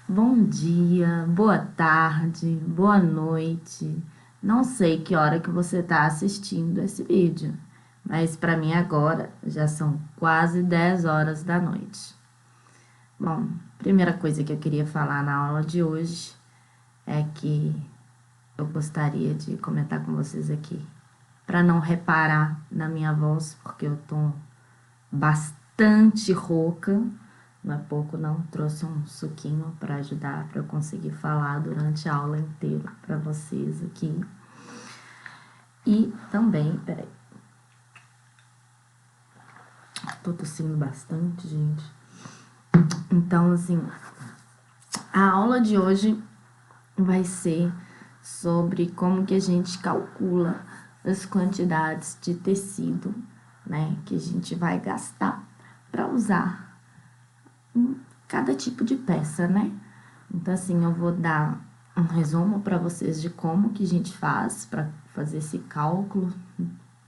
Bom dia, boa tarde, boa noite. Não sei que hora que você está assistindo esse vídeo, mas para mim agora já são quase 10 horas da noite. Bom, primeira coisa que eu queria falar na aula de hoje é que eu gostaria de comentar com vocês aqui, para não reparar na minha voz, porque eu tô bastante rouca. Não é pouco não, trouxe um suquinho para ajudar para eu conseguir falar durante a aula inteira para vocês aqui. E também, peraí, tô tossindo bastante, gente. Então, assim, a aula de hoje vai ser sobre como que a gente calcula as quantidades de tecido, né, que a gente vai gastar para usar em cada tipo de peça, né? Então, assim, eu vou dar um resumo para vocês de como que a gente faz para fazer esse cálculo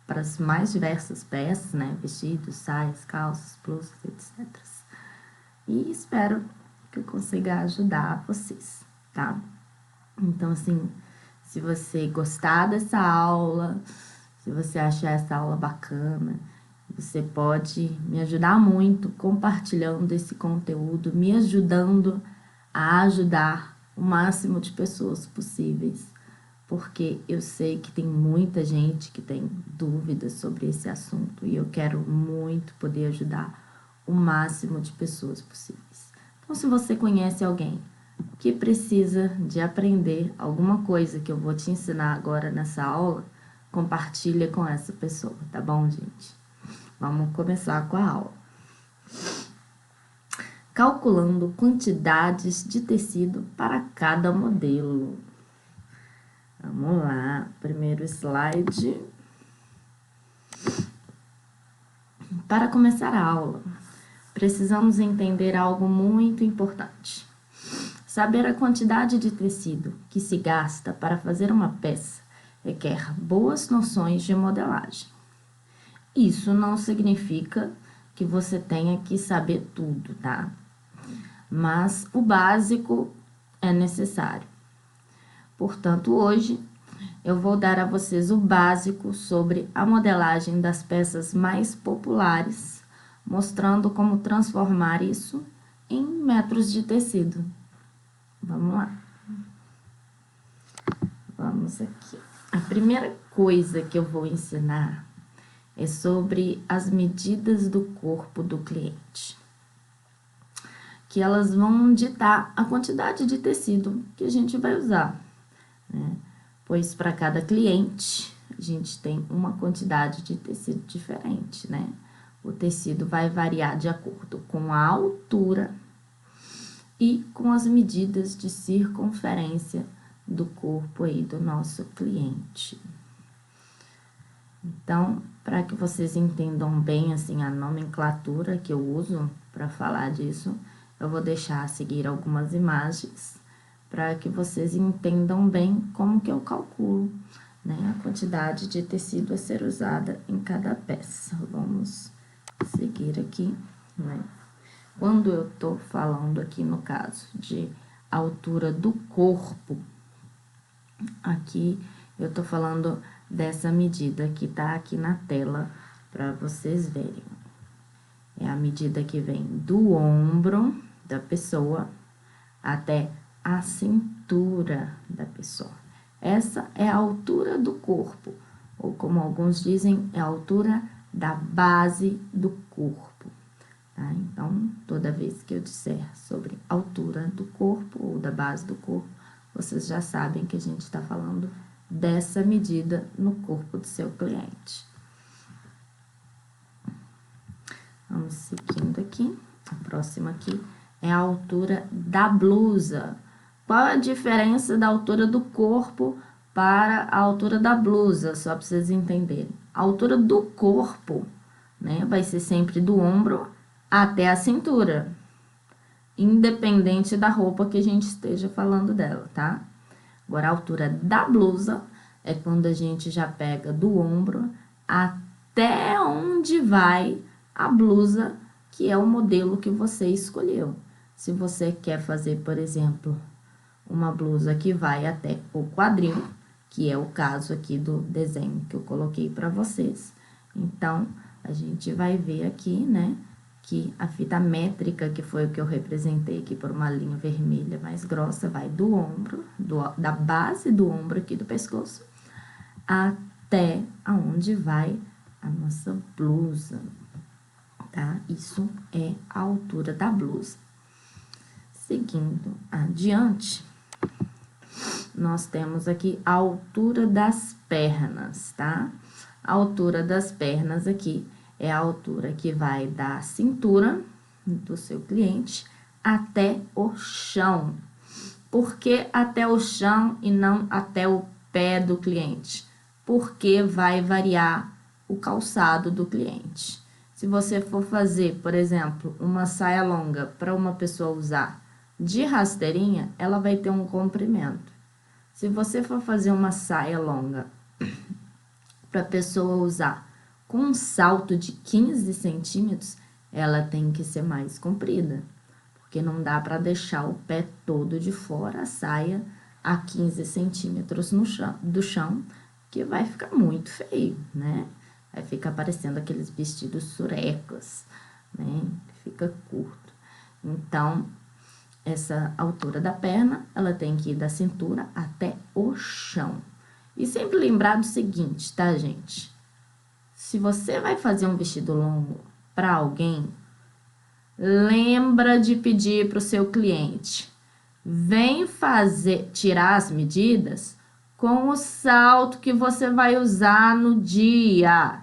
para as mais diversas peças, né? Vestidos, saias, calças, blusas, etc. E espero que eu consiga ajudar vocês, tá? Então, assim, se você gostar dessa aula, se você achar essa aula bacana, você pode me ajudar muito compartilhando esse conteúdo, me ajudando a ajudar o máximo de pessoas possíveis, porque eu sei que tem muita gente que tem dúvidas sobre esse assunto e eu quero muito poder ajudar o máximo de pessoas possíveis. Então, se você conhece alguém que precisa de aprender alguma coisa que eu vou te ensinar agora nessa aula, compartilha com essa pessoa, tá bom, gente? Vamos começar com a aula. Calculando quantidades de tecido para cada modelo. Vamos lá, primeiro slide. Para começar a aula, precisamos entender algo muito importante. Saber a quantidade de tecido que se gasta para fazer uma peça requer boas noções de modelagem. Isso não significa que você tenha que saber tudo, tá? Mas o básico é necessário. Portanto, hoje eu vou dar a vocês o básico sobre a modelagem das peças mais populares, mostrando como transformar isso em metros de tecido. Vamos lá. Vamos aqui. A primeira coisa que eu vou ensinar é sobre as medidas do corpo do cliente, que elas vão ditar a quantidade de tecido que a gente vai usar, né? Pois para cada cliente a gente tem uma quantidade de tecido diferente, né? O tecido vai variar de acordo com a altura e com as medidas de circunferência do corpo aí do nosso cliente. Então, para que vocês entendam bem assim a nomenclatura que eu uso para falar disso, eu vou deixar a seguir algumas imagens para que vocês entendam bem como que eu calculo, né, a quantidade de tecido a ser usada em cada peça. Vamos seguir aqui, né? Quando eu tô falando aqui no caso de altura do corpo, aqui eu tô falando dessa medida que tá aqui na tela para vocês verem. É a medida que vem do ombro da pessoa até a cintura da pessoa. Essa é a altura do corpo, ou como alguns dizem, é a altura da base do corpo. Tá? Então, toda vez que eu disser sobre altura do corpo ou da base do corpo, vocês já sabem que a gente está falando dessa medida no corpo do seu cliente. Vamos seguindo aqui. A próxima aqui é a altura da blusa. Qual a diferença da altura do corpo para a altura da blusa? Só para vocês entenderem. A altura do corpo, né, vai ser sempre do ombro até a cintura, independente da roupa que a gente esteja falando dela, tá? Agora, a altura da blusa é quando a gente já pega do ombro até onde vai a blusa, que é o modelo que você escolheu. Se você quer fazer, por exemplo, uma blusa que vai até o quadril, que é o caso aqui do desenho que eu coloquei para vocês. Então, a gente vai ver aqui, né, que a fita métrica, que foi o que eu representei aqui por uma linha vermelha mais grossa, vai do ombro, da base do ombro aqui do pescoço, até aonde vai a nossa blusa, tá? Isso é a altura da blusa. Seguindo adiante, nós temos aqui a altura das pernas, tá? A altura das pernas aqui é a altura que vai da cintura do seu cliente até o chão. Por que até o chão e não até o pé do cliente? Porque vai variar o calçado do cliente. Se você for fazer, por exemplo, uma saia longa para uma pessoa usar de rasteirinha, ela vai ter um comprimento. Se você for fazer uma saia longa para a pessoa usar com um salto de 15 centímetros, ela tem que ser mais comprida, porque não dá para deixar o pé todo de fora, a saia a 15 centímetros do chão, que vai ficar muito feio, né? Vai ficar parecendo aqueles vestidos surecos, né? Fica curto. Então, essa altura da perna, ela tem que ir da cintura até o chão. E sempre lembrar do seguinte, tá, gente? Se você vai fazer um vestido longo para alguém, lembra de pedir para o seu cliente, vem tirar as medidas com o salto que você vai usar no dia.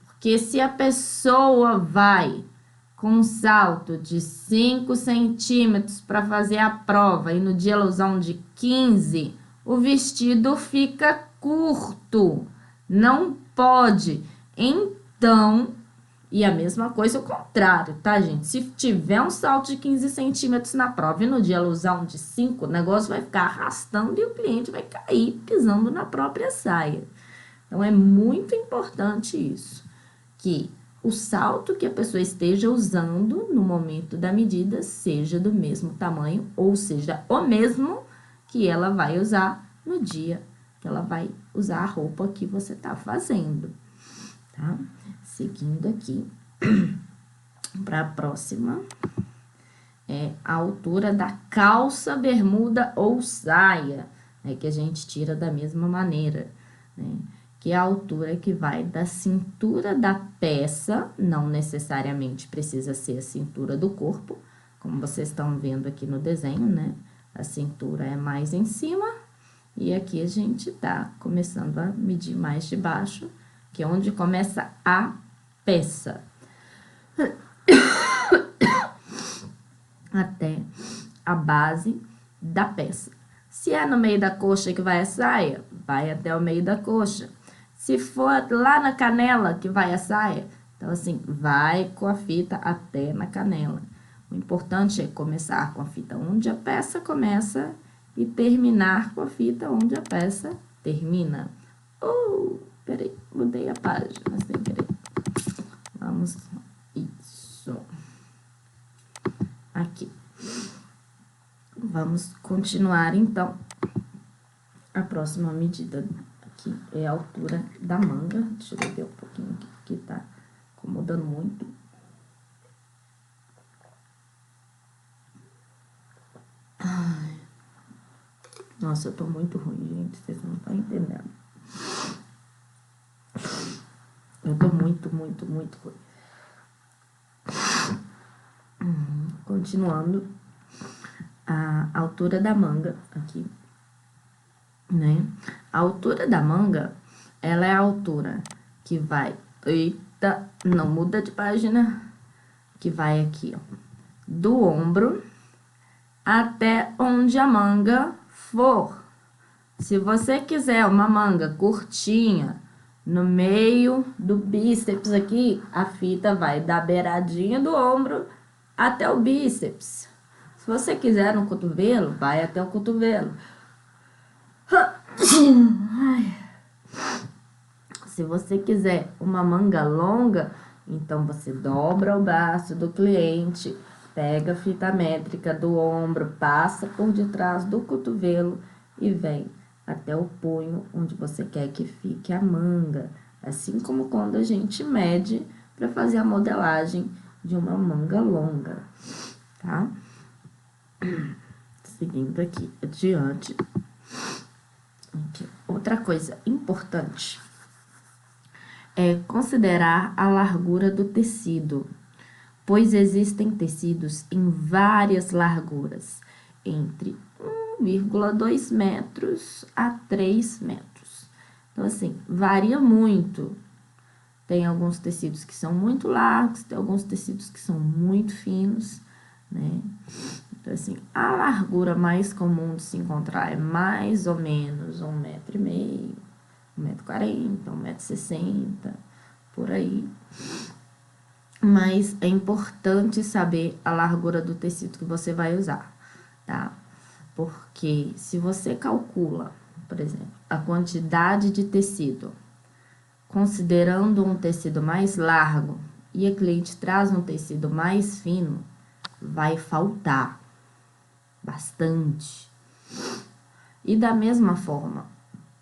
Porque se a pessoa vai com um salto de 5 centímetros para fazer a prova e no dia ela usar um de 15, o vestido fica curto. Não pode. Então, e a mesma coisa o contrário, tá, gente? Se tiver um salto de 15 centímetros na prova e no dia ela usar um de 5, o negócio vai ficar arrastando e o cliente vai cair pisando na própria saia. Então, é muito importante isso, que o salto que a pessoa esteja usando no momento da medida seja do mesmo tamanho, ou seja, o mesmo que ela vai usar no dia que ela vai usar a roupa que você tá fazendo, tá? Seguindo aqui para a próxima, é a altura da calça, bermuda ou saia, né, que a gente tira da mesma maneira, né? Que é a altura que vai da cintura da peça, não necessariamente precisa ser a cintura do corpo, como vocês estão vendo aqui no desenho, né? A cintura é mais em cima, e aqui a gente tá começando a medir mais de baixo, que é onde começa a peça. Até a base da peça. Se é no meio da coxa que vai a saia, vai até o meio da coxa. Se for lá na canela que vai a saia, então assim, vai com a fita até na canela. O importante é começar com a fita onde a peça começa e terminar com a fita onde a peça termina. Peraí, mudei a página sem querer. Vamos, isso. Aqui. Vamos continuar, então. A próxima medida aqui é a altura da manga. Deixa eu ver um pouquinho aqui, que tá incomodando muito. Ai. Nossa, eu tô muito ruim, gente. Vocês não estão entendendo. Eu tô muito ruim. Continuando, a altura da manga aqui, né? A altura da manga, ela é a altura que vai... Eita, não muda de página. Que vai aqui, ó, do ombro até onde a manga for. Se você quiser uma manga curtinha, no meio do bíceps aqui, a fita vai da beiradinha do ombro até o bíceps. Se você quiser no cotovelo, vai até o cotovelo. Se você quiser uma manga longa, então você dobra o braço do cliente Pega a fita métrica do ombro, passa por detrás do cotovelo e vem até o punho onde você quer que fique a manga. Assim como quando a gente mede para fazer a modelagem de uma manga longa, tá? Seguindo aqui adiante. Aqui. Outra coisa importante é considerar a largura do tecido, pois existem tecidos em várias larguras, entre 1,2 metros a 3 metros. Então, assim, varia muito. Tem alguns tecidos que são muito largos, tem alguns tecidos que são muito finos, né? Então, assim, a largura mais comum de se encontrar é mais ou menos 1,5 m, 1,40 m, 1,60 m, por aí. Mas é importante saber a largura do tecido que você vai usar, tá? Porque se você calcula, por exemplo, a quantidade de tecido, considerando um tecido mais largo, e a cliente traz um tecido mais fino, vai faltar bastante. E da mesma forma,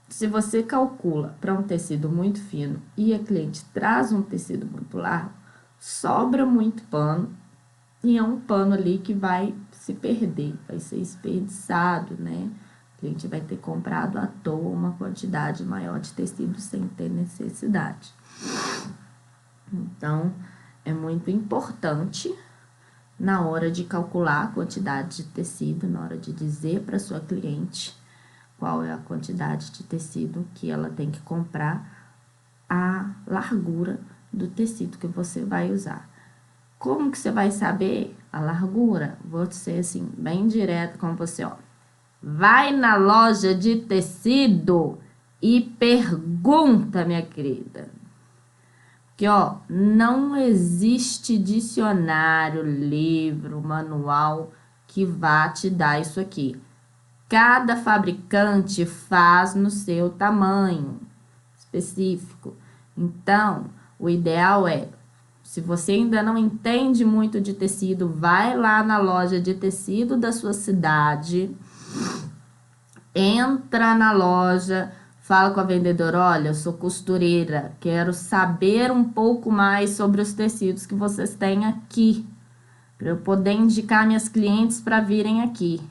se você calcula para um tecido muito fino e a cliente traz um tecido muito largo, sobra muito pano e é um pano ali que vai se perder, vai ser desperdiçado, né? O cliente vai ter comprado à toa uma quantidade maior de tecido sem ter necessidade. Então, é muito importante na hora de calcular a quantidade de tecido, na hora de dizer para sua cliente qual é a quantidade de tecido que ela tem que comprar, a largura do tecido que você vai usar. Como que você vai saber a largura? Vou ser assim, bem direto com você, ó. Vai na loja de tecido e pergunta, minha querida. Que, ó, não existe dicionário, livro, manual que vá te dar isso aqui. Cada fabricante faz no seu tamanho específico. Então, o ideal é, se você ainda não entende muito de tecido, vai lá na loja de tecido da sua cidade, entra na loja, fala com a vendedora, olha, eu sou costureira, quero saber um pouco mais sobre os tecidos que vocês têm aqui, para eu poder indicar minhas clientes para virem aqui,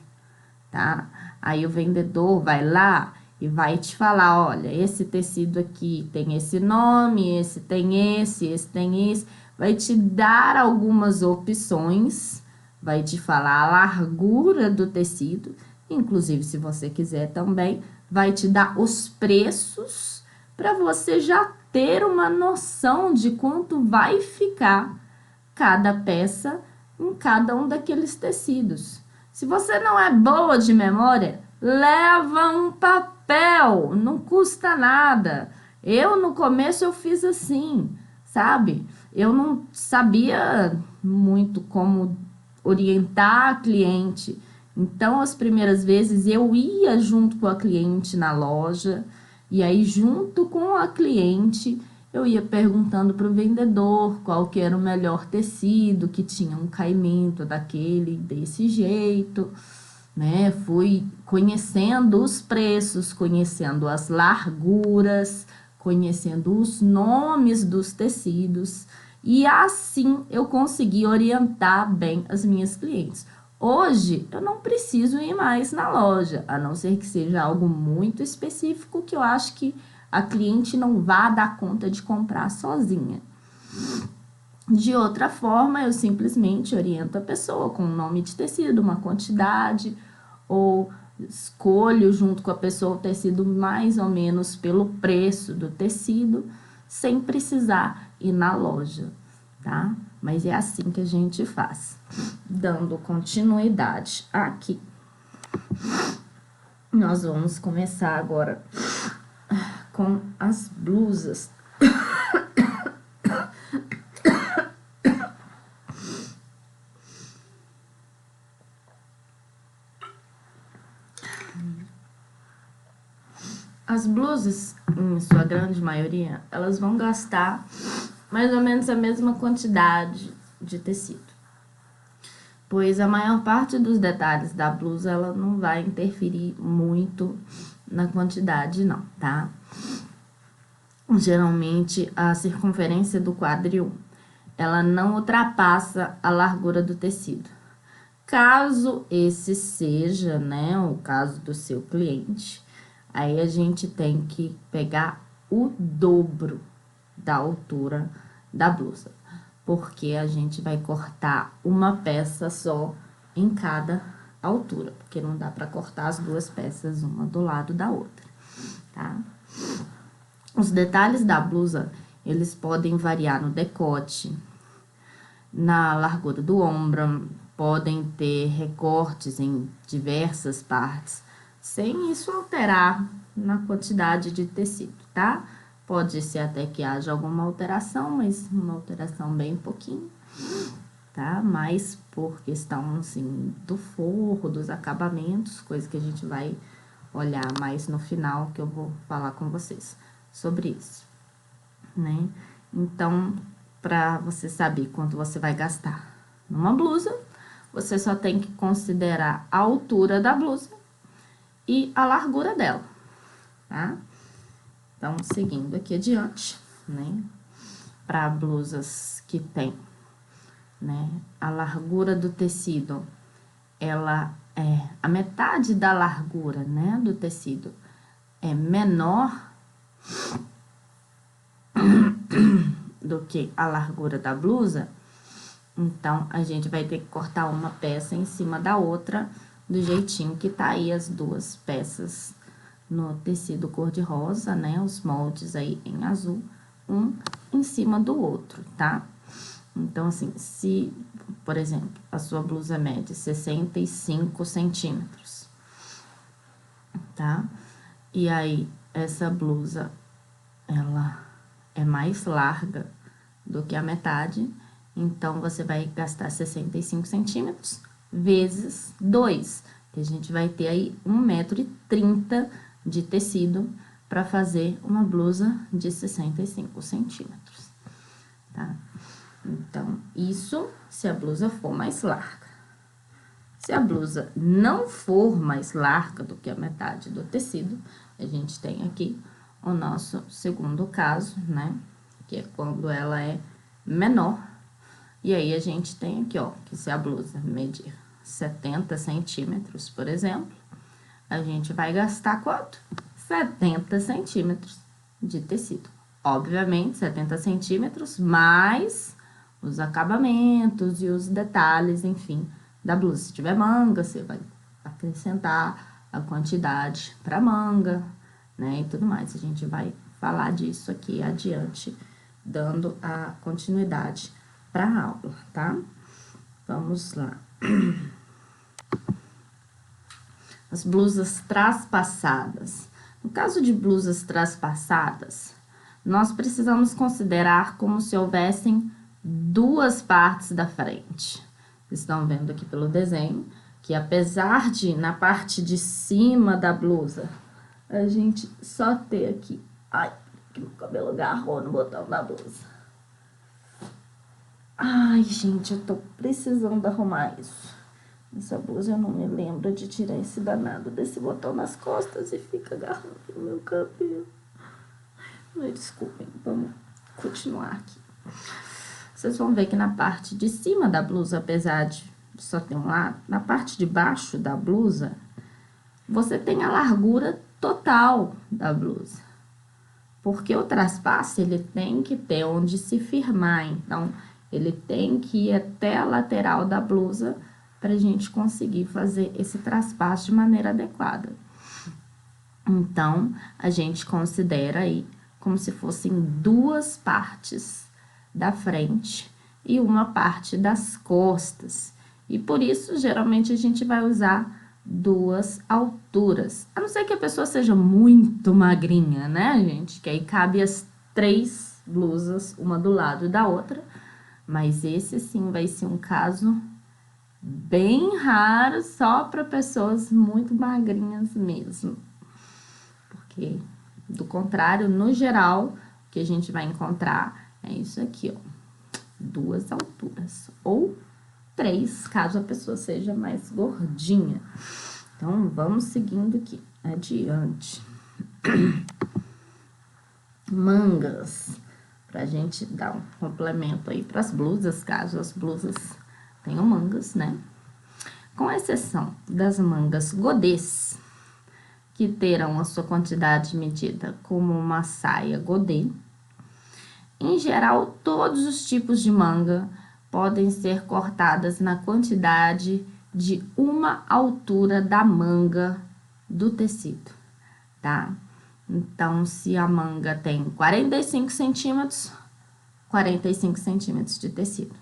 tá? Aí o vendedor vai lá e vai te falar, olha, esse tecido aqui tem esse nome, esse tem esse tem esse, vai te dar algumas opções, vai te falar a largura do tecido, inclusive se você quiser também, vai te dar os preços para você já ter uma noção de quanto vai ficar cada peça em cada um daqueles tecidos. Se você não é boa de memória, leva um papel, não custa nada. Eu, no começo, eu fiz assim, sabe? Eu não sabia muito como orientar a cliente. Então, as primeiras vezes, eu ia junto com a cliente na loja, e aí, junto com a cliente, eu ia perguntando para o vendedor qual que era o melhor tecido, que tinha um caimento daquele, desse jeito, né? Fui conhecendo os preços, conhecendo as larguras, conhecendo os nomes dos tecidos, e assim eu consegui orientar bem as minhas clientes. Hoje, eu não preciso ir mais na loja, a não ser que seja algo muito específico que eu acho que a cliente não vá dar conta de comprar sozinha. De outra forma, eu simplesmente oriento a pessoa com o nome de tecido, uma quantidade, ou escolho junto com a pessoa o tecido mais ou menos pelo preço do tecido, sem precisar ir na loja, tá? Mas é assim que a gente faz. Dando continuidade aqui. Nós vamos começar agora com as blusas. As blusas, em sua grande maioria, elas vão gastar mais ou menos a mesma quantidade de tecido. pois a maior parte dos detalhes da blusa, ela não vai interferir muito na quantidade não, tá? Geralmente, a circunferência do quadril, ela não ultrapassa a largura do tecido. Caso esse seja, né, o caso do seu cliente, aí a gente tem que pegar o dobro da altura da blusa, porque a gente vai cortar uma peça só em cada altura, porque não dá para cortar as duas peças uma do lado da outra, tá? Os detalhes da blusa, eles podem variar no decote, na largura do ombro, podem ter recortes em diversas partes, sem isso alterar na quantidade de tecido, tá? Pode ser até que haja alguma alteração, mas uma alteração bem pouquinho, tá? Mas por questão, assim, do forro, dos acabamentos, coisa que a gente vai olhar mais no final, que eu vou falar com vocês sobre isso, né? Então, para você saber quanto você vai gastar numa blusa, você só tem que considerar a altura da blusa e a largura dela, tá? Então, seguindo aqui adiante, né? Para blusas que tem, né, a largura do tecido, ela é a metade da largura, né, do tecido é menor do que a largura da blusa, então a gente vai ter que cortar uma peça em cima da outra, do jeitinho que tá aí as duas peças no tecido cor-de-rosa, né? Os moldes aí em azul, um em cima do outro, tá? Então, assim, se, por exemplo, a sua blusa mede 65 centímetros, tá? E aí, essa blusa, ela é mais larga do que a metade, então, você vai gastar 65 centímetros vezes 2, que a gente vai ter aí 1,30 m de tecido para fazer uma blusa de 65 centímetros, tá? Então, isso se a blusa for mais larga. Se a blusa não for mais larga do que a metade do tecido, a gente tem aqui o nosso segundo caso, né? Que é quando ela é menor. E aí, a gente tem aqui, ó, que se a blusa medir 70 centímetros, por exemplo, a gente vai gastar quanto? 70 centímetros de tecido. Obviamente, 70 centímetros mais os acabamentos e os detalhes, enfim, da blusa. Se tiver manga, você vai acrescentar a quantidade para manga, né, e tudo mais. A gente vai falar disso aqui adiante, dando a continuidade para a aula, tá? Vamos lá. As blusas traspassadas. No caso de blusas traspassadas, nós precisamos considerar como se houvessem duas partes da frente. Vocês estão vendo aqui pelo desenho que apesar de na parte de cima da blusa a gente só ter aqui, ai, que meu cabelo agarrou no botão da blusa. Ai, gente, eu tô precisando arrumar isso. Essa blusa eu não me lembro de tirar esse danado desse botão nas costas e fica agarrando no meu cabelo. Ai, desculpem, vamos continuar aqui. Vocês vão ver que na parte de cima da blusa, apesar de só ter um lado, na parte de baixo da blusa, você tem a largura total da blusa. Porque o traspasse, ele tem que ter onde se firmar, então, ele tem que ir até a lateral da blusa pra gente conseguir fazer esse traspasse de maneira adequada. Então, a gente considera aí como se fossem duas partes da frente e uma parte das costas. E por isso, geralmente, a gente vai usar duas alturas. A não ser que a pessoa seja muito magrinha, né, gente? Que aí cabe as 3 blusas, uma do lado da outra. Mas esse, sim, vai ser um caso bem raro, só para pessoas muito magrinhas mesmo. Porque, do contrário, no geral, o que a gente vai encontrar é isso aqui, ó. Duas alturas. Ou 3, caso a pessoa seja mais gordinha. Então, vamos seguindo aqui, adiante. Mangas, pra gente dar um complemento aí pras blusas, caso as blusas tenham mangas, né? Com exceção das mangas godês, que terão a sua quantidade medida como uma saia godê. Em geral, todos os tipos de manga podem ser cortadas na quantidade de uma altura da manga do tecido, tá? Então, se a manga tem 45 centímetros, 45 centímetros de tecido.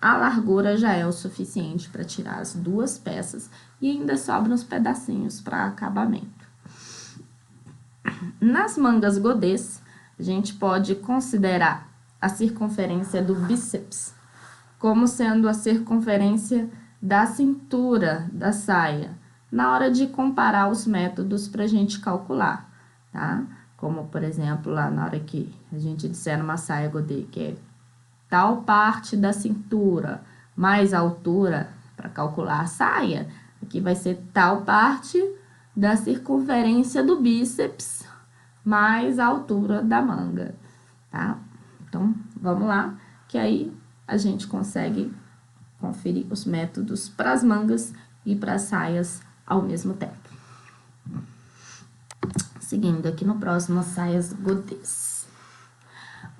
A largura já é o suficiente para tirar as 2 peças e ainda sobram uns pedacinhos para acabamento. Nas mangas godês, a gente pode considerar a circunferência do bíceps como sendo a circunferência da cintura da saia, na hora de comparar os métodos para a gente calcular, tá? Como, por exemplo, lá na hora que a gente disser numa saia godê, que é tal parte da cintura mais altura para calcular a saia, aqui vai ser tal parte da circunferência do bíceps mais a altura da manga, tá? Então, vamos lá, que aí a gente consegue conferir os métodos para as mangas e para as saias ao mesmo tempo. Seguindo aqui no próximo, as saias godês.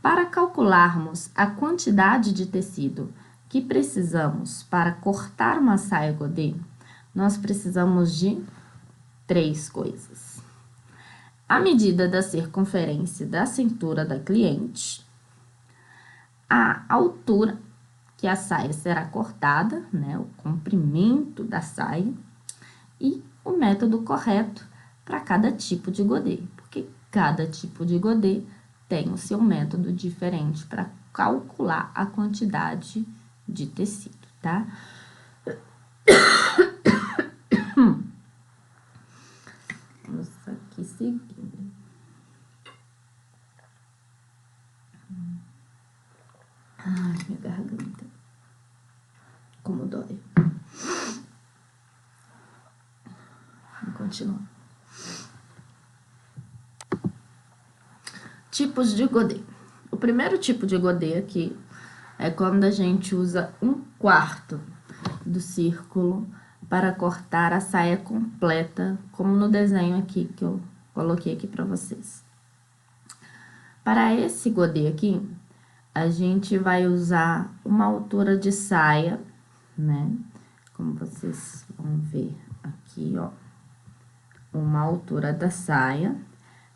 Para calcularmos a quantidade de tecido que precisamos para cortar uma saia godê, nós precisamos de 3 coisas. A medida da circunferência da cintura da cliente, a altura que a saia será cortada, né, o comprimento da saia, e o método correto para cada tipo de godê, porque cada tipo de godê tem o seu método diferente para calcular a quantidade de tecido, tá? Vamos aqui seguindo. Ai, minha garganta. Como dói. Vamos continuar. Tipos de godê. O primeiro tipo de godê aqui é quando a gente usa 1/4 do círculo para cortar a saia completa, como no desenho aqui que eu coloquei aqui para vocês. Para esse godê aqui, a gente vai usar uma altura de saia, né? Como vocês vão ver aqui, ó. Uma altura da saia,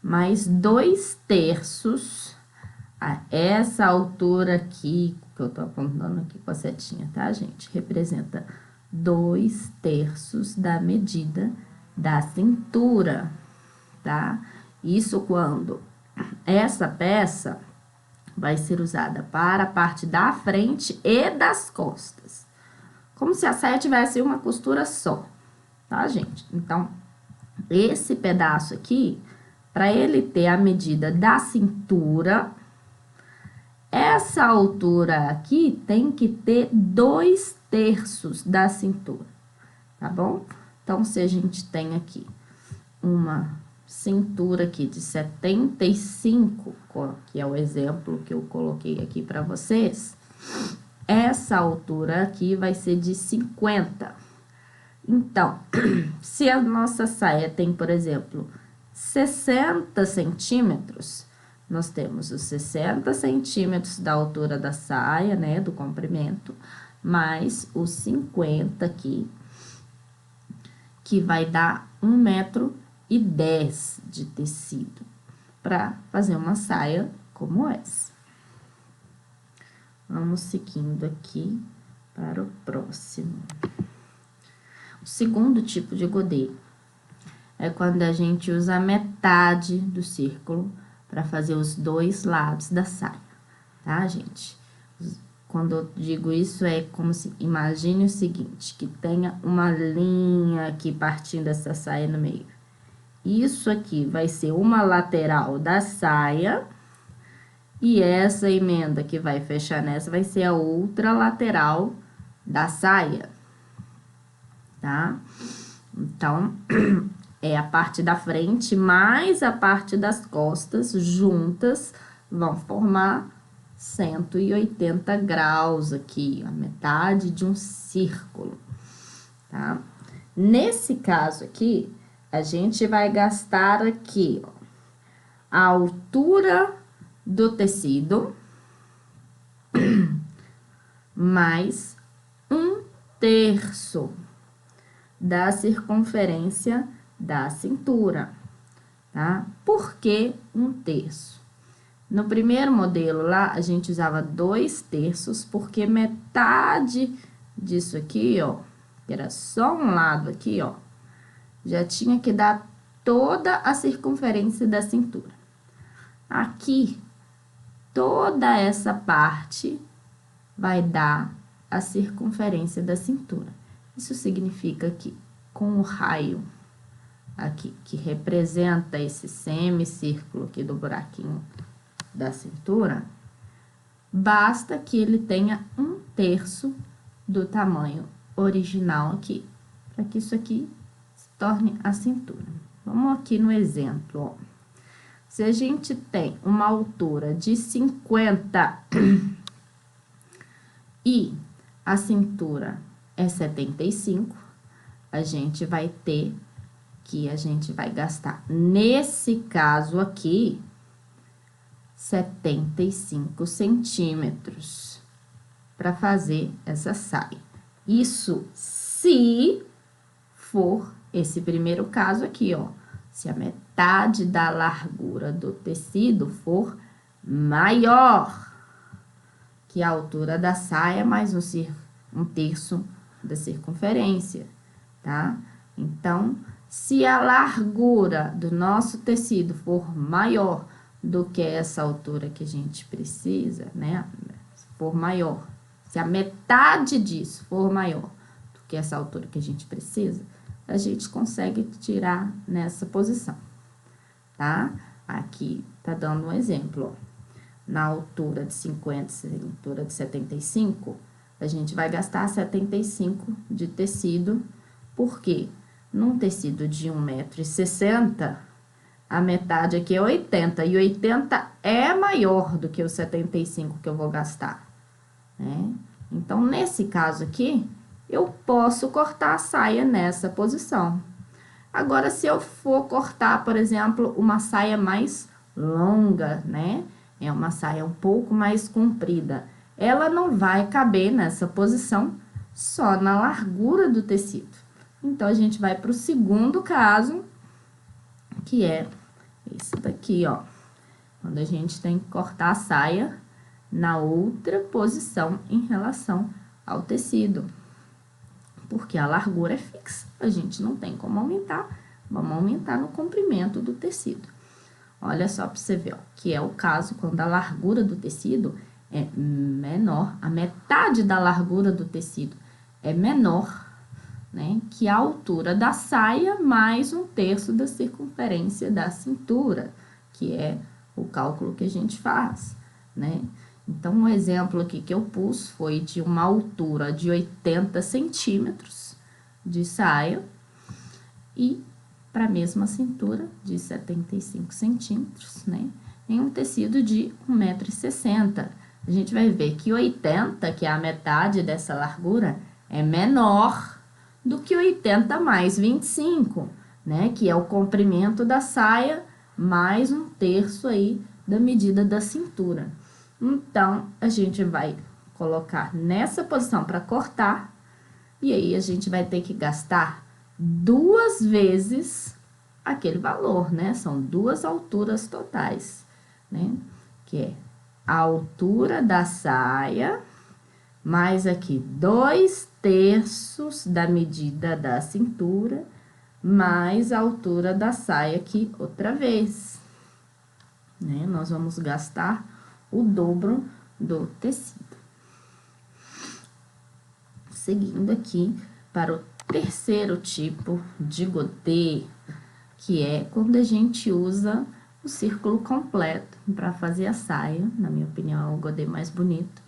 mais 2/3 a essa altura aqui, que eu tô apontando aqui com a setinha, tá, gente? Representa 2/3 da medida da cintura, tá? Isso quando essa peça vai ser usada para a parte da frente e das costas. Como se a saia tivesse uma costura só, tá, gente? Então, esse pedaço aqui, para ele ter a medida da cintura, essa altura aqui tem que ter 2/3 da cintura, tá bom? Então, se a gente tem aqui uma cintura aqui de 75, que é o exemplo que eu coloquei aqui para vocês, essa altura aqui vai ser de 50. Então, se a nossa saia tem, por exemplo, 60 centímetros, nós temos os 60 centímetros da altura da saia, né, do comprimento, mais os 50 aqui, que vai dar 1,10 m de tecido, para fazer uma saia como essa. Vamos seguindo aqui para o próximo. O segundo tipo de godê é quando a gente usa a metade do círculo para fazer os 2 lados da saia, tá, gente? Quando eu digo isso, é como se, imagine o seguinte, que tenha uma linha aqui partindo essa saia no meio. Isso aqui vai ser uma lateral da saia, e essa emenda que vai fechar nessa vai ser a outra lateral da saia, tá? Então, é a parte da frente mais a parte das costas juntas vão formar 180 graus aqui, a metade de um círculo, tá? Nesse caso aqui, a gente vai gastar aqui, ó, a altura do tecido mais 1/3 da circunferência da cintura, tá? Por que 1/3? No primeiro modelo lá, a gente usava 2/3, porque metade disso aqui, ó, que era só um lado aqui, ó, já tinha que dar toda a circunferência da cintura. Aqui, toda essa parte vai dar a circunferência da cintura. Isso significa que com o raio aqui, que representa esse semicírculo aqui do buraquinho da cintura, basta que ele tenha 1/3 do tamanho original aqui, para que isso aqui se torne a cintura. Vamos aqui no exemplo, ó. Se a gente tem uma altura de 50 e a cintura é 75, a gente vai ter que a gente vai gastar, nesse caso aqui, 75 centímetros para fazer essa saia. Isso se for esse primeiro caso aqui, ó. Se a metade da largura do tecido for maior que a altura da saia, mais 1/3 da circunferência, tá? Então, se a largura do nosso tecido for maior do que essa altura que a gente precisa, né? Se for maior, se a metade disso for maior do que essa altura que a gente precisa, a gente consegue tirar nessa posição, tá? Aqui tá dando um exemplo, ó. Na altura de 50, na altura de 75, a gente vai gastar 75 de tecido, porque num tecido de 1,60 m, a metade aqui é 80, e 80 é maior do que o 75 que eu vou gastar, né? Então, nesse caso aqui, eu posso cortar a saia nessa posição. Agora, se eu for cortar, por exemplo, uma saia mais longa, né? É uma saia um pouco mais comprida. Ela não vai caber nessa posição só na largura do tecido. Então, a gente vai para o segundo caso, que é esse daqui, ó. Quando a gente tem que cortar a saia na outra posição em relação ao tecido. Porque a largura é fixa, a gente não tem como aumentar, vamos aumentar no comprimento do tecido. Olha só para você ver, ó, que é o caso quando a largura do tecido é menor, a metade da largura do tecido é menor, né, que a altura da saia mais 1/3 da circunferência da cintura, que é o cálculo que a gente faz, né? Então, um exemplo aqui que eu pus foi de uma altura de 80 centímetros de saia e para a mesma cintura de 75 centímetros, né? Em um tecido de 1,60 m. A gente vai ver que 80, que é a metade dessa largura, é menor do que 80 mais 25, né? Que é o comprimento da saia mais 1/3 aí da medida da cintura. Então, a gente vai colocar nessa posição para cortar, e aí a gente vai ter que gastar 2 vezes aquele valor, né? São 2 alturas totais, né? Que é a altura da saia, mais aqui 2/3 da medida da cintura, mais a altura da saia aqui outra vez, né? Nós vamos gastar o dobro do tecido. Seguindo aqui para o terceiro tipo de godê, que é quando a gente usa o círculo completo para fazer a saia. Na minha opinião, é o godê mais bonito,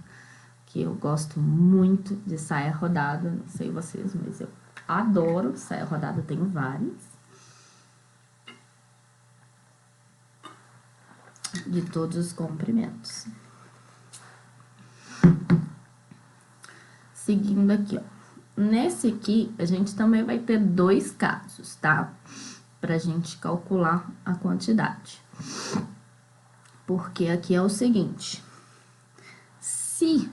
porque eu gosto muito de saia rodada, não sei vocês, mas eu adoro saia rodada, tenho várias. De todos os comprimentos. Seguindo aqui, ó. Nesse aqui, a gente também vai ter 2 casos, tá? Pra gente calcular a quantidade. Porque aqui é o seguinte: se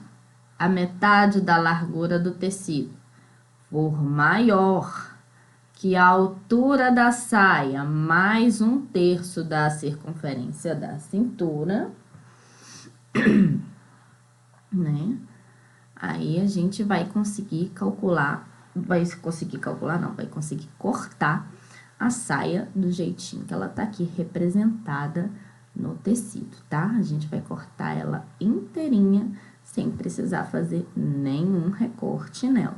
a metade da largura do tecido for maior que a altura da saia mais 1/3 da circunferência da cintura, né? Aí a gente vai conseguir calcular, vai conseguir cortar a saia do jeitinho que ela tá aqui representada no tecido, tá? A gente vai cortar ela inteirinha, sem precisar fazer nenhum recorte nela.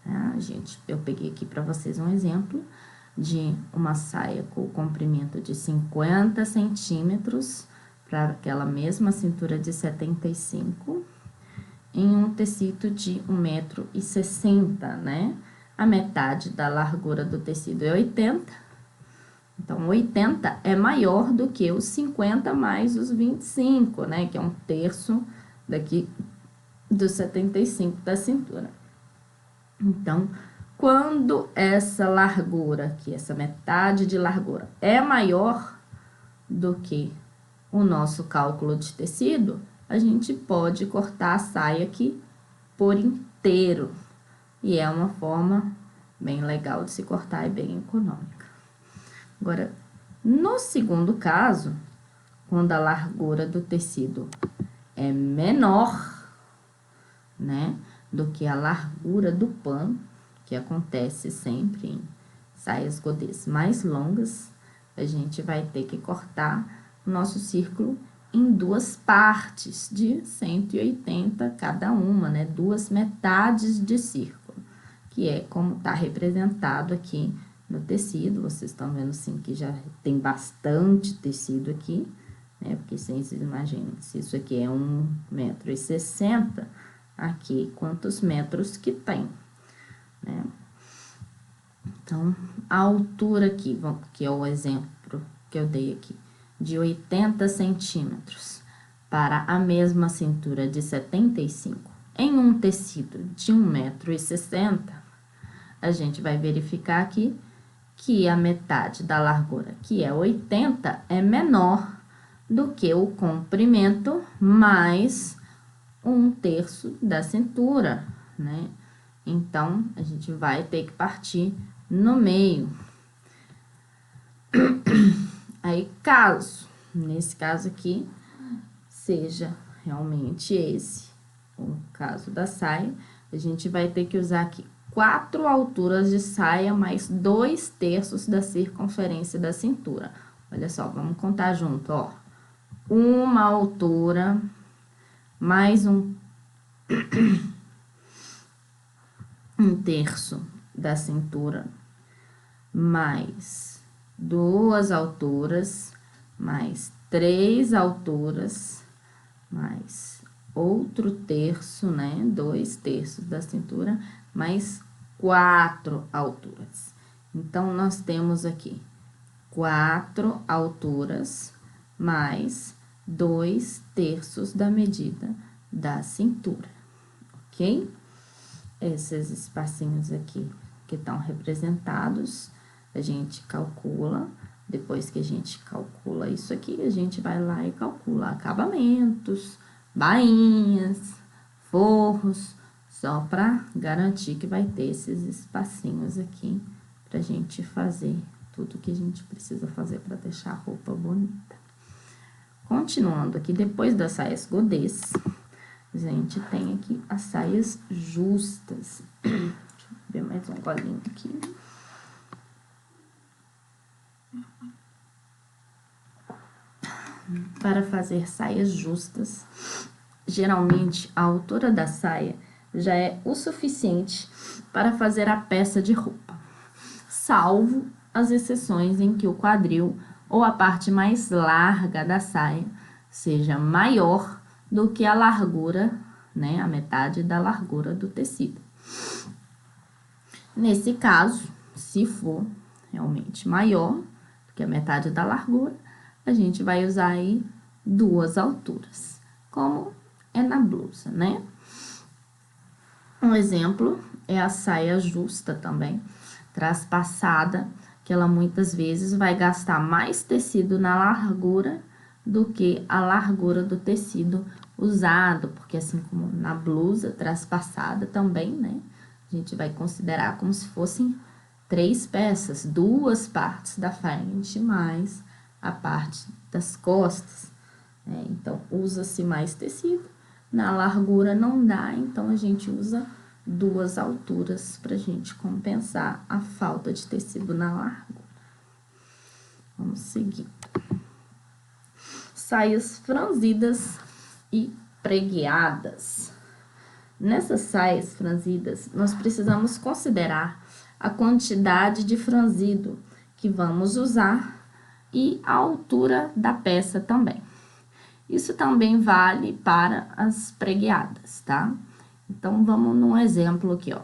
Tá, gente? Eu peguei aqui para vocês um exemplo de uma saia com comprimento de 50 centímetros para aquela mesma cintura de 75 em um tecido de 1,60 m, né? A metade da largura do tecido é 80, então 80 é maior do que os 50 mais os 25, né? Que é 1/3 daqui dos 75 da cintura. Então, quando essa largura aqui, essa metade de largura, é maior do que o nosso cálculo de tecido, a gente pode cortar a saia aqui por inteiro. E é uma forma bem legal de se cortar e bem econômica. Agora, no segundo caso, quando a largura do tecido é menor, né, do que a largura do pano, que acontece sempre em saias godês mais longas, a gente vai ter que cortar o nosso círculo em 2 partes de 180 cada uma, né? 2 metades de círculo, que é como tá representado aqui no tecido. Vocês estão vendo, assim, que já tem bastante tecido aqui, né? Porque vocês imaginem, se isso aqui é 1,60 m, aqui quantos metros que tem, né? Então, a altura aqui, que é o exemplo que eu dei aqui, de 80 centímetros para a mesma cintura de 75, em um tecido de 1,60 m, a gente vai verificar aqui que a metade da largura, que é 80, é menor do que o comprimento mais 1/3 da cintura, né? Então, a gente vai ter que partir no meio. Aí, nesse caso aqui, seja realmente esse o caso da saia, a gente vai ter que usar aqui 4 alturas de saia mais 2/3 da circunferência da cintura. Olha só, vamos contar junto, ó. Uma altura mais 1/3 da cintura, mais 2 alturas, mais 3 alturas, mais outro terço, né? 2/3 da cintura, mais 4 alturas. Então, nós temos aqui 4 alturas mais 2/3 da medida da cintura, ok? Esses espacinhos aqui que estão representados, a gente calcula. Depois que a gente calcula isso aqui, a gente vai lá e calcula acabamentos, bainhas, forros, só para garantir que vai ter esses espacinhos aqui pra gente fazer tudo que a gente precisa fazer para deixar a roupa bonita. Continuando aqui, depois das saias godês, a gente tem aqui as saias justas. Deixa eu ver mais um golinho aqui. Para fazer saias justas, geralmente a altura da saia já é o suficiente para fazer a peça de roupa, salvo as exceções em que o quadril ou a parte mais larga da saia seja maior do que a largura né? A metade da largura do tecido. Nesse caso, se for realmente maior do que a metade da largura, a gente vai usar aí 2 alturas, como é na blusa, né? Um exemplo é a saia justa também, traspassada, que ela muitas vezes vai gastar mais tecido na largura do que a largura do tecido usado, porque assim como na blusa traspassada também, né? A gente vai considerar como se fossem 3 peças, 2 partes da frente mais a parte das costas, né? Então, usa-se mais tecido, na largura não dá, então a gente usa 2 alturas pra gente compensar a falta de tecido na largura. Vamos seguir. Saias franzidas e pregueadas. Nessas saias franzidas, nós precisamos considerar a quantidade de franzido que vamos usar e a altura da peça também. Isso também vale para as pregueadas, tá? Então, vamos num exemplo aqui, ó.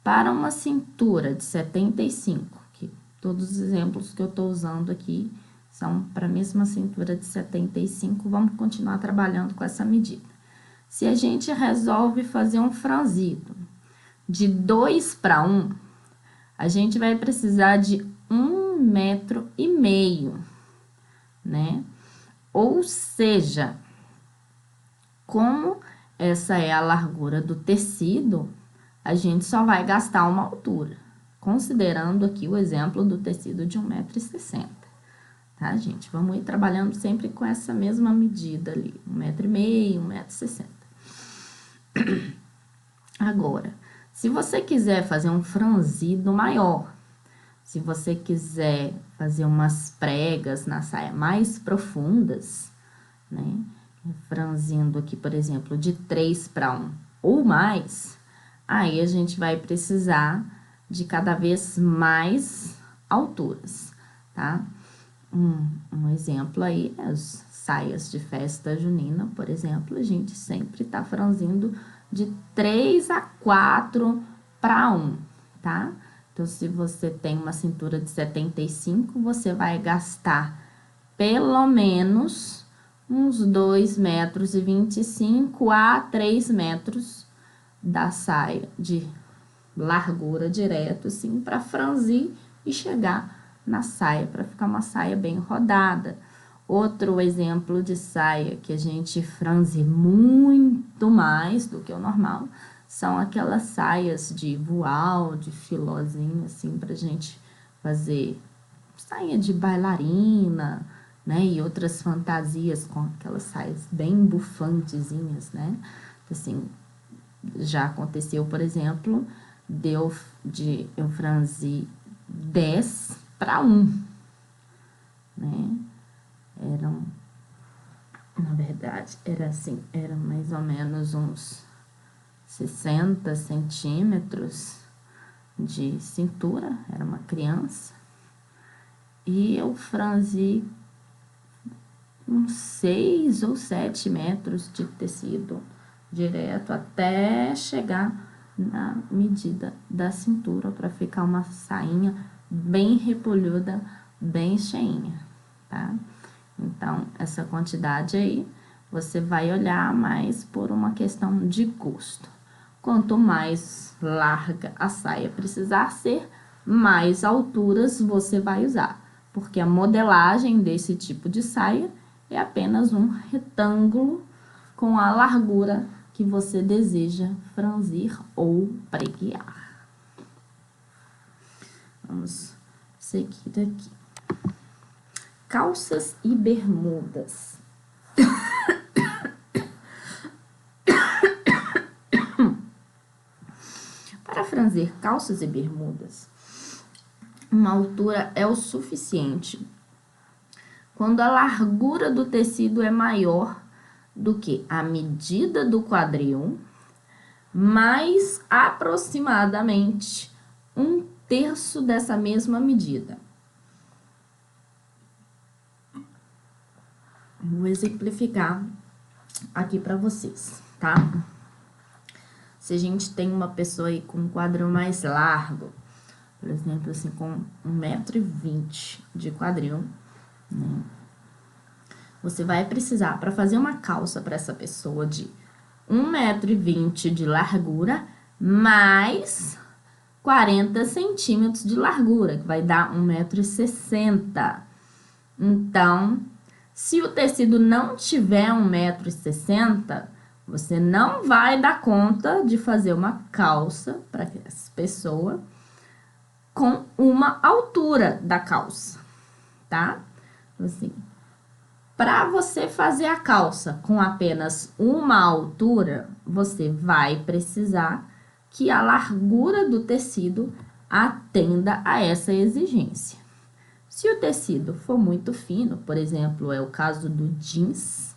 Para uma cintura de 75, que todos os exemplos que eu tô usando aqui são para a mesma cintura de 75, vamos continuar trabalhando com essa medida. Se a gente resolve fazer um franzido de 2 para 1, a gente vai precisar de 1,5 m, né? Ou seja, como essa é a largura do tecido, a gente só vai gastar uma altura, considerando aqui o exemplo do tecido de 1,60 m, tá, gente? Vamos ir trabalhando sempre com essa mesma medida ali, 1,5 m, 1,60 m. Agora, se você quiser fazer um franzido maior, se você quiser fazer umas pregas na saia mais profundas, né? Franzindo aqui, por exemplo, de 3 para 1 ou mais, aí a gente vai precisar de cada vez mais alturas, tá? Um exemplo aí, as saias de festa junina, por exemplo, a gente sempre tá franzindo de 3 a 4 para 1, tá? Então, se você tem uma cintura de 75, você vai gastar pelo menos uns 2,25 m a 3 metros da saia de largura direto, assim, para franzir e chegar na saia, para ficar uma saia bem rodada. Outro exemplo de saia que a gente franze muito mais do que o normal são aquelas saias de voal, de filózinho, assim, pra gente fazer saia de bailarina, né? E outras fantasias com aquelas saias bem bufantezinhas, né? Assim, já aconteceu, por exemplo, eu franzi 10 para 1, né? Na verdade, era assim, era mais ou menos uns 60 centímetros de cintura, era uma criança, e eu franzi uns 6 ou 7 metros de tecido direto até chegar na medida da cintura, para ficar uma sainha bem repolhuda, bem cheinha, tá? Então, essa quantidade aí, você vai olhar mais por uma questão de gosto. Quanto mais larga a saia precisar ser, mais alturas você vai usar, porque a modelagem desse tipo de saia é apenas um retângulo com a largura que você deseja franzir ou preguear. Vamos seguir aqui. Calças e bermudas. Para franzir calças e bermudas, uma altura é o suficiente quando a largura do tecido é maior do que a medida do quadril, mais aproximadamente 1/3 dessa mesma medida. Vou exemplificar aqui para vocês, tá? Se a gente tem uma pessoa aí com um quadril mais largo, por exemplo, assim, com 1,20 m de quadril, né? Você vai precisar, para fazer uma calça para essa pessoa de 1,20 m de largura, mais 40 centímetros de largura, que vai dar 1,60 m. Então, se o tecido não tiver 1,60 m, você não vai dar conta de fazer uma calça para essa pessoa com uma altura da calça, tá? Assim, para você fazer a calça com apenas uma altura, você vai precisar que a largura do tecido atenda a essa exigência. Se o tecido for muito fino, por exemplo, é o caso do jeans,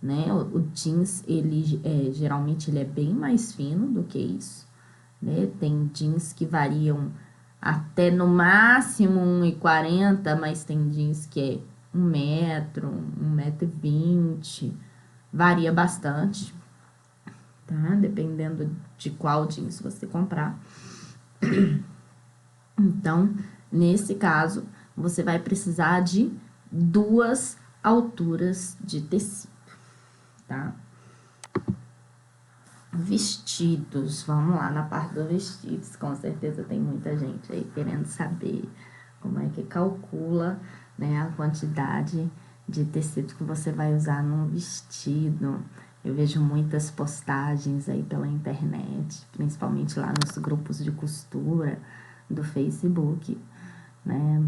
né? O jeans, geralmente ele é bem mais fino do que isso, né? Tem jeans que variam até no máximo 1,40 m, mas tem jeans que é 1 m, 1,20 m, varia bastante, tá? Dependendo de qual jeans você comprar. Então, nesse caso, você vai precisar de 2 alturas de tecido, tá? Vestidos, vamos lá na parte dos vestidos. Com certeza tem muita gente aí querendo saber como é que calcula, né, a quantidade de tecido que você vai usar num vestido. Eu vejo muitas postagens aí pela internet, principalmente lá nos grupos de costura do Facebook, né?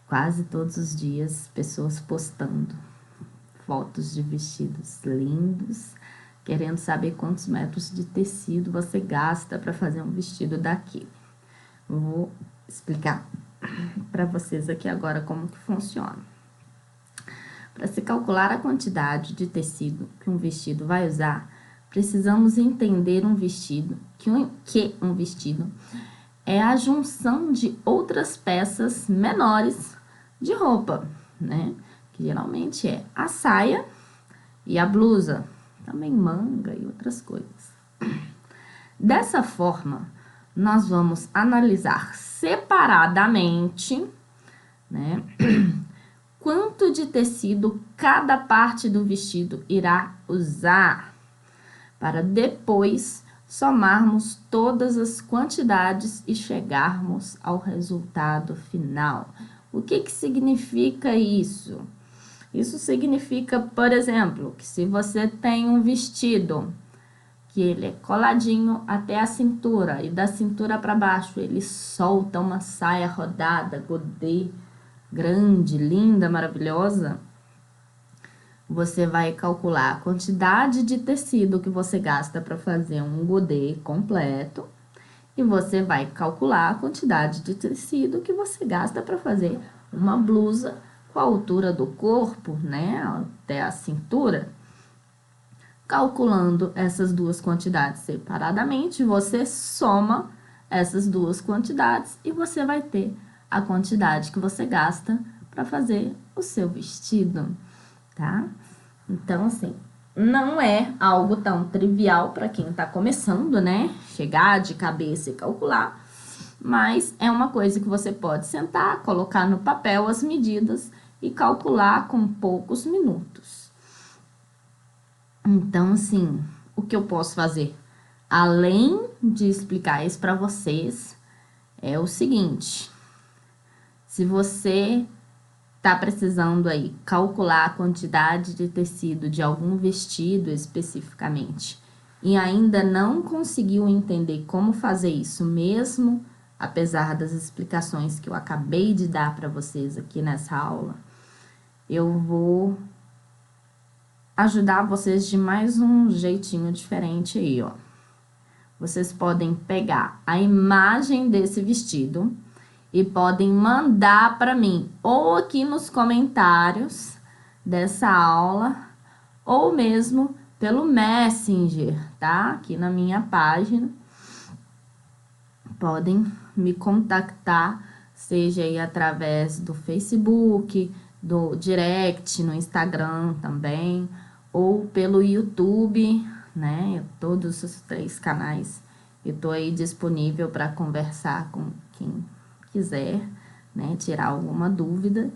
Quase todos os dias, pessoas postando fotos de vestidos lindos, querendo saber quantos metros de tecido você gasta para fazer um vestido daquele. Vou explicar para vocês aqui agora como que funciona. Para se calcular a quantidade de tecido que um vestido vai usar, precisamos entender um vestido, que um vestido é a junção de outras peças menores de roupa, né? Que geralmente é a saia e a blusa, também manga e outras coisas. Dessa forma, nós vamos analisar separadamente, né, quanto de tecido cada parte do vestido irá usar, para depois somarmos todas as quantidades e chegarmos ao resultado final. O que que significa isso? Isso significa, por exemplo, que se você tem um vestido que ele é coladinho até a cintura e da cintura para baixo ele solta uma saia rodada, godê, grande, linda, maravilhosa, você vai calcular a quantidade de tecido que você gasta para fazer um godê completo e você vai calcular a quantidade de tecido que você gasta para fazer uma blusa com a altura do corpo, né, até a cintura. Calculando essas duas quantidades separadamente, você soma essas duas quantidades e você vai ter a quantidade que você gasta para fazer o seu vestido, tá? Então, assim, não é algo tão trivial para quem tá começando, né? Chegar de cabeça e calcular, mas é uma coisa que você pode sentar, colocar no papel as medidas e calcular com poucos minutos. Então, assim, o que eu posso fazer? Além de explicar isso para vocês, é o seguinte: se você tá precisando aí calcular a quantidade de tecido de algum vestido especificamente e ainda não conseguiu entender como fazer isso mesmo, apesar das explicações que eu acabei de dar para vocês aqui nessa aula, eu vou ajudar vocês de mais um jeitinho diferente aí, ó. Vocês podem pegar a imagem desse vestido e podem mandar para mim, ou aqui nos comentários dessa aula, ou mesmo pelo Messenger, tá? Aqui na minha página. Podem me contactar, seja aí através do Facebook, do direct no Instagram também, ou pelo YouTube, né? Todos os 3 canais Eu tô aí disponível para conversar com quem quiser, né, tirar alguma dúvida.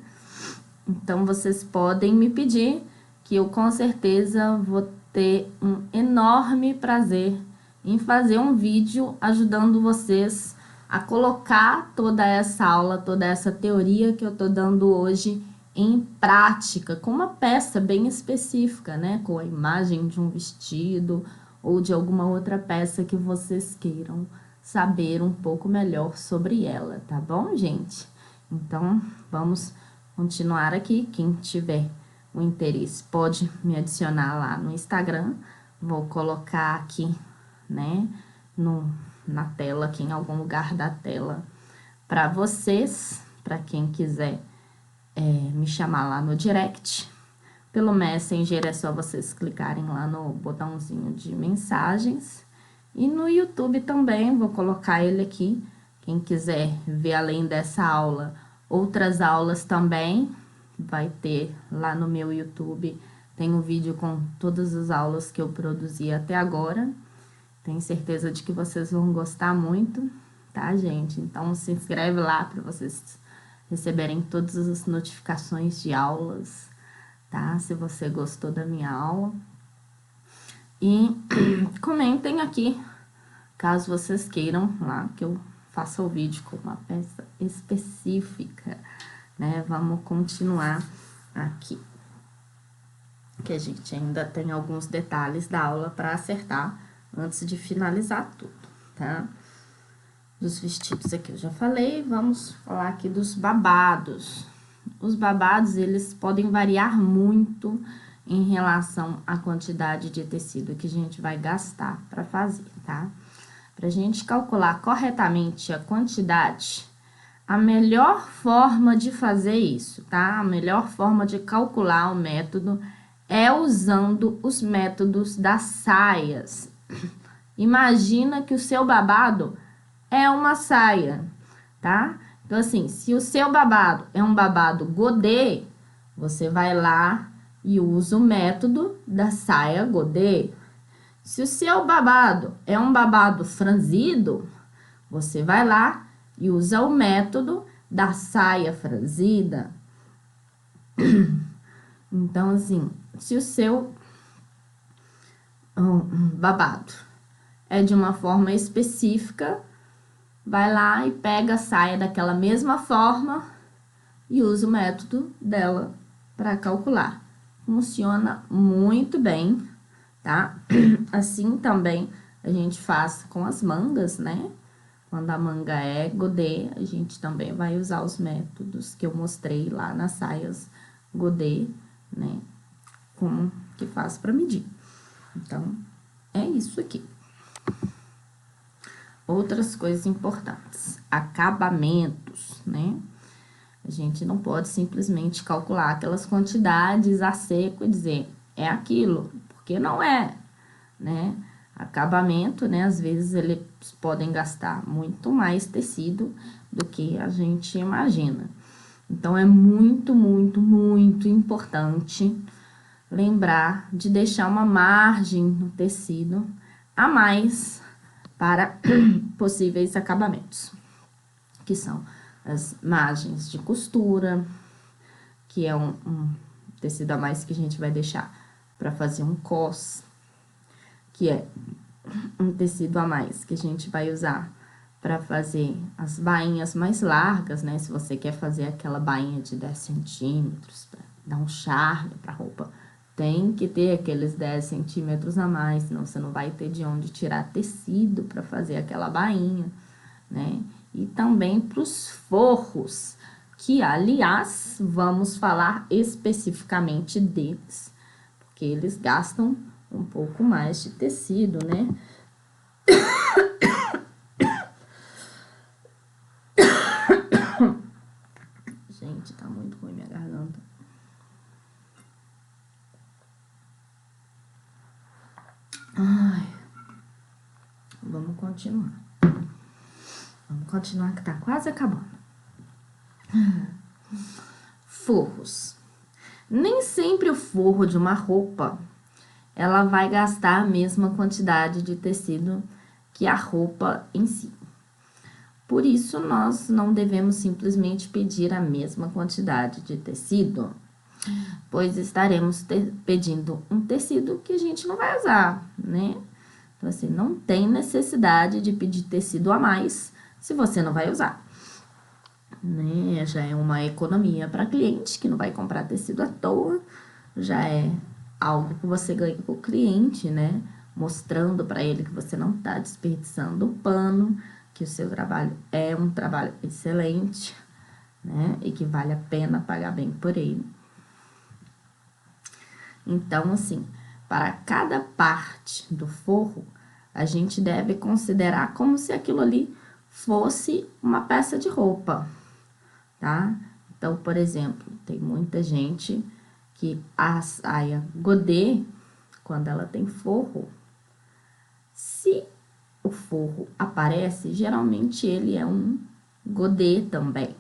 Então, vocês podem me pedir, que eu com certeza vou ter um enorme prazer em fazer um vídeo ajudando vocês a colocar toda essa aula, toda essa teoria que eu tô dando hoje em prática, com uma peça bem específica, né? Com a imagem de um vestido ou de alguma outra peça que vocês queiram saber um pouco melhor sobre ela, tá bom, gente? Então, vamos continuar aqui. Quem tiver o interesse pode me adicionar lá no Instagram. Vou colocar aqui, né, na tela, aqui em algum lugar da tela, para vocês, para quem quiser me chamar lá no direct. Pelo Messenger é só vocês clicarem lá no botãozinho de mensagens. E no YouTube também, vou colocar ele aqui. Quem quiser ver além dessa aula, outras aulas também, vai ter lá no meu YouTube. Tem um vídeo com todas as aulas que eu produzi até agora. Tenho certeza de que vocês vão gostar muito, tá, gente? Então, se inscreve lá para vocês receberem todas as notificações de aulas, tá? Se você gostou da minha aula. E comentem aqui, caso vocês queiram lá, que eu faça o vídeo com uma peça específica, né? Vamos continuar aqui, que a gente ainda tem alguns detalhes da aula para acertar antes de finalizar tudo, tá? Dos vestidos aqui eu já falei, vamos falar aqui dos babados. Os babados, eles podem variar muito em relação à quantidade de tecido que a gente vai gastar para fazer, tá? Pra gente calcular corretamente a quantidade, a melhor forma de fazer isso, tá? A melhor forma de calcular o método é usando os métodos das saias. Imagina que o seu babado é uma saia, tá? Então, assim, se o seu babado é um babado godê, você vai lá e usa o método da saia godê. Se o seu babado é um babado franzido, você vai lá e usa o método da saia franzida. Então, assim, se o seu babado é de uma forma específica, vai lá e pega a saia daquela mesma forma e usa o método dela para calcular. Funciona muito bem, tá? Assim também a gente faz com as mangas, né? Quando a manga é godê, a gente também vai usar os métodos que eu mostrei lá nas saias godê, né? Como que faz para medir. Então, é isso aqui. Outras coisas importantes, acabamentos, né? A gente não pode simplesmente calcular aquelas quantidades a seco e dizer, é aquilo, porque não é, né? Acabamento, né? Às vezes eles podem gastar muito mais tecido do que a gente imagina. Então, é muito, muito, muito importante lembrar de deixar uma margem no tecido a mais para possíveis acabamentos, que são as margens de costura, que é um tecido a mais que a gente vai deixar para fazer um cos, que é um tecido a mais que a gente vai usar para fazer as bainhas mais largas, né? Se você quer fazer aquela bainha de 10 centímetros, para dar um charme para a roupa, tem que ter aqueles 10 centímetros a mais, senão você não vai ter de onde tirar tecido para fazer aquela bainha, né? E também para os forros, que, aliás, vamos falar especificamente deles, porque eles gastam um pouco mais de tecido, né? Gente, tá muito ruim minha garganta. Ai, vamos continuar. Vamos continuar que tá quase acabando. Forros. Nem sempre o forro de uma roupa, ela vai gastar a mesma quantidade de tecido que a roupa em si. Por isso, nós não devemos simplesmente pedir a mesma quantidade de tecido, pois estaremos pedindo um tecido que a gente não vai usar, né? Então, assim, não tem necessidade de pedir tecido a mais se você não vai usar, né? Já é uma economia para cliente que não vai comprar tecido à toa, já é algo que você ganha com o cliente, né? Mostrando para ele que você não está desperdiçando o pano, que o seu trabalho é um trabalho excelente, né? E que vale a pena pagar bem por ele. Então, assim, para cada parte do forro, a gente deve considerar como se aquilo ali fosse uma peça de roupa, tá? Então, por exemplo, tem muita gente que a saia godê, quando ela tem forro, se o forro aparece, geralmente ele é um godê também.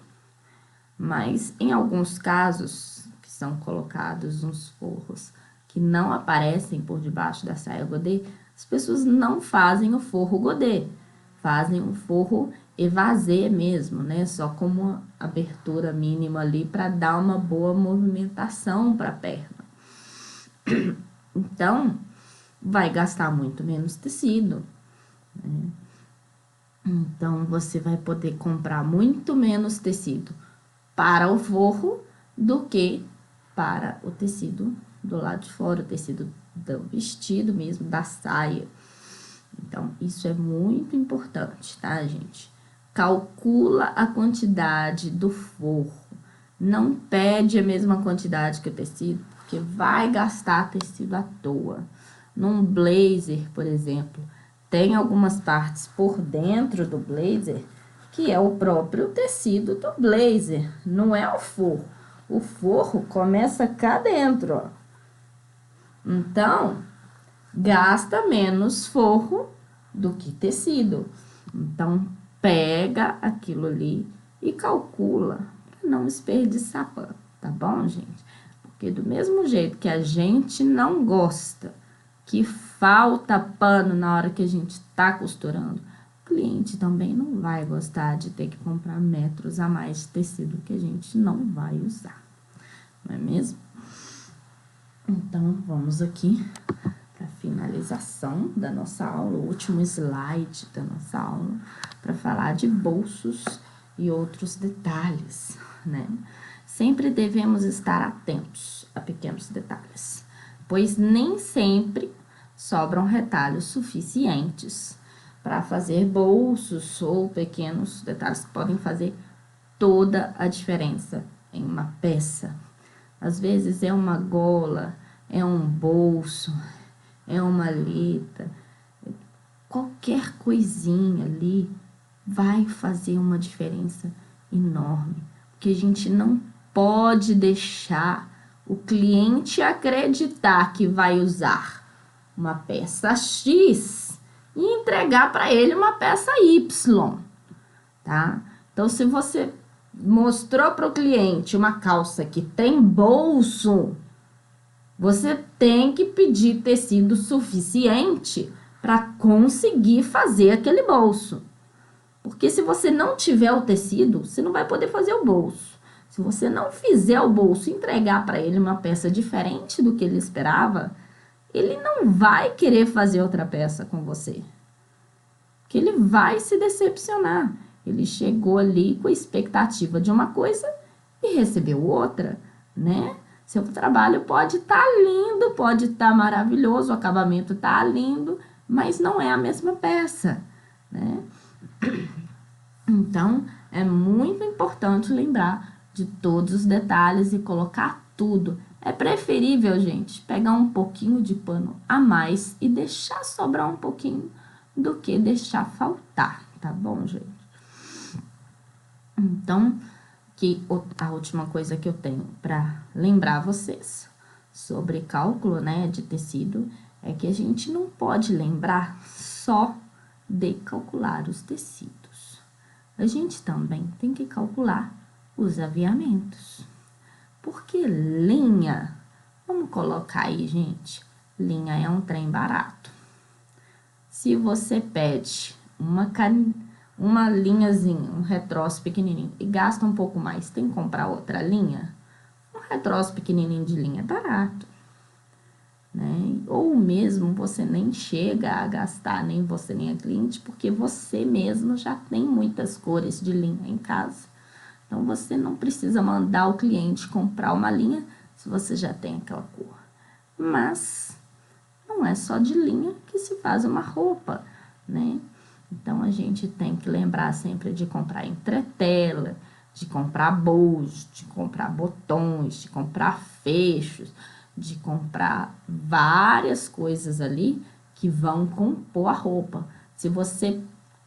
Mas em alguns casos, que são colocados uns forros que não aparecem por debaixo da saia godê, as pessoas não fazem o forro godê, fazem um forro evasê mesmo, né? Só como uma abertura mínima ali para dar uma boa movimentação para a perna. Então, vai gastar muito menos tecido, né? Então, você vai poder comprar muito menos tecido para o forro do que para o tecido do lado de fora, o tecido do vestido mesmo, da saia. Então, isso é muito importante, tá, gente? Calcula a quantidade do forro. Não pede a mesma quantidade que o tecido, porque vai gastar tecido à toa. Num blazer, por exemplo, tem algumas partes por dentro do blazer que é o próprio tecido do blazer, não é o forro. O forro começa cá dentro, ó. Então, gasta menos forro do que tecido. Então, pega aquilo ali e calcula para não desperdiçar pano, tá bom, gente? Porque do mesmo jeito que a gente não gosta que falta pano na hora que a gente tá costurando, o cliente também não vai gostar de ter que comprar metros a mais de tecido que a gente não vai usar, não é mesmo? Então, vamos aqui para finalização da nossa aula, o último slide da nossa aula, para falar de bolsos e outros detalhes, né? Sempre devemos estar atentos a pequenos detalhes, pois nem sempre sobram retalhos suficientes para fazer bolsos ou pequenos detalhes que podem fazer toda a diferença em uma peça. Às vezes é uma gola, é um bolso, é uma maleta, qualquer coisinha ali vai fazer uma diferença enorme, porque a gente não pode deixar o cliente acreditar que vai usar uma peça X e entregar para ele uma peça Y, tá? Então, se você mostrou para o cliente uma calça que tem bolso, você tem que pedir tecido suficiente para conseguir fazer aquele bolso. Porque se você não tiver o tecido, você não vai poder fazer o bolso. Se você não fizer o bolso e entregar para ele uma peça diferente do que ele esperava, ele não vai querer fazer outra peça com você. Porque ele vai se decepcionar. Ele chegou ali com a expectativa de uma coisa e recebeu outra, né? Seu trabalho pode estar lindo, pode estar maravilhoso, o acabamento tá lindo, mas não é a mesma peça, né? Então, é muito importante lembrar de todos os detalhes e colocar tudo. É preferível, gente, pegar um pouquinho de pano a mais e deixar sobrar um pouquinho do que deixar faltar, tá bom, gente? Então, a última coisa que eu tenho para lembrar vocês sobre cálculo, né, de tecido, é que a gente não pode lembrar só de calcular os tecidos. A gente também tem que calcular os aviamentos. Porque linha, vamos colocar aí, gente, linha é um trem barato. se você pede uma linhazinha, um retroço pequenininho e gasta um pouco mais, tem que comprar outra linha? Um retroço pequenininho de linha é barato, né? Ou mesmo você nem chega a gastar, nem você nem a cliente, porque você mesmo já tem muitas cores de linha em casa. Então, você não precisa mandar o cliente comprar uma linha se você já tem aquela cor. Mas não é só de linha que se faz uma roupa, né? Então, a gente tem que lembrar sempre de comprar entretela, de comprar bojo, de comprar botões, de comprar fechos, de comprar várias coisas ali que vão compor a roupa. Se você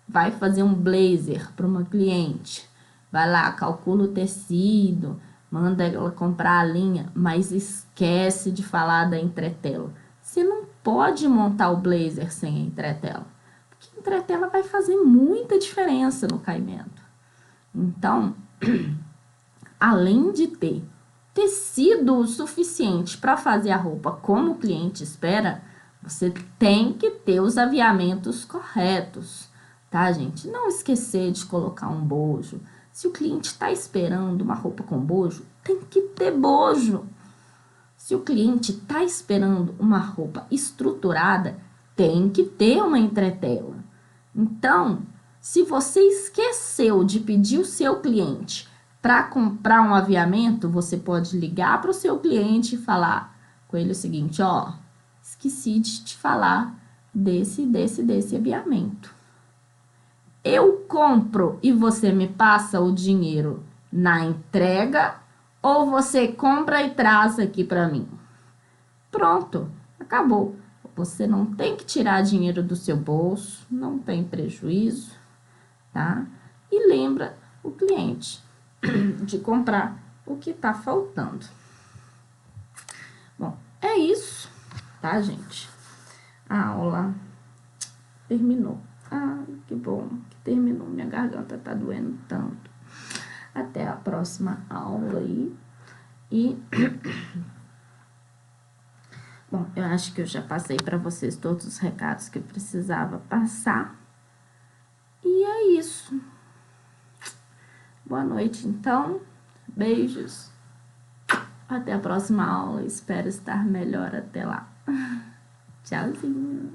vai fazer um blazer para uma cliente, vai lá, calcula o tecido, manda ela comprar a linha, mas esquece de falar da entretela. Você não pode montar o blazer sem a entretela, porque a entretela vai fazer muita diferença no caimento. Então, além de ter tecido suficiente para fazer a roupa como o cliente espera, você tem que ter os aviamentos corretos, tá, gente? Não esquecer de colocar um bojo. Se o cliente está esperando uma roupa com bojo, tem que ter bojo. Se o cliente está esperando uma roupa estruturada, tem que ter uma entretela. Então, se você esqueceu de pedir o seu cliente para comprar um aviamento, você pode ligar para o seu cliente e falar com ele o seguinte: ó, esqueci de te falar desse aviamento. Eu compro e você me passa o dinheiro na entrega, ou você compra e traz aqui para mim? Pronto, acabou. Você não tem que tirar dinheiro do seu bolso, não tem prejuízo, tá? E lembra o cliente de comprar o que tá faltando. Bom, é isso, tá, gente? A aula terminou. Ai, que bom que terminou. Minha garganta tá doendo tanto. Até a próxima aula aí. E bom, eu acho que eu já passei para vocês todos os recados que eu precisava passar. E é isso. Boa noite, então. Beijos. Até a próxima aula. Espero estar melhor até lá. Tchauzinho.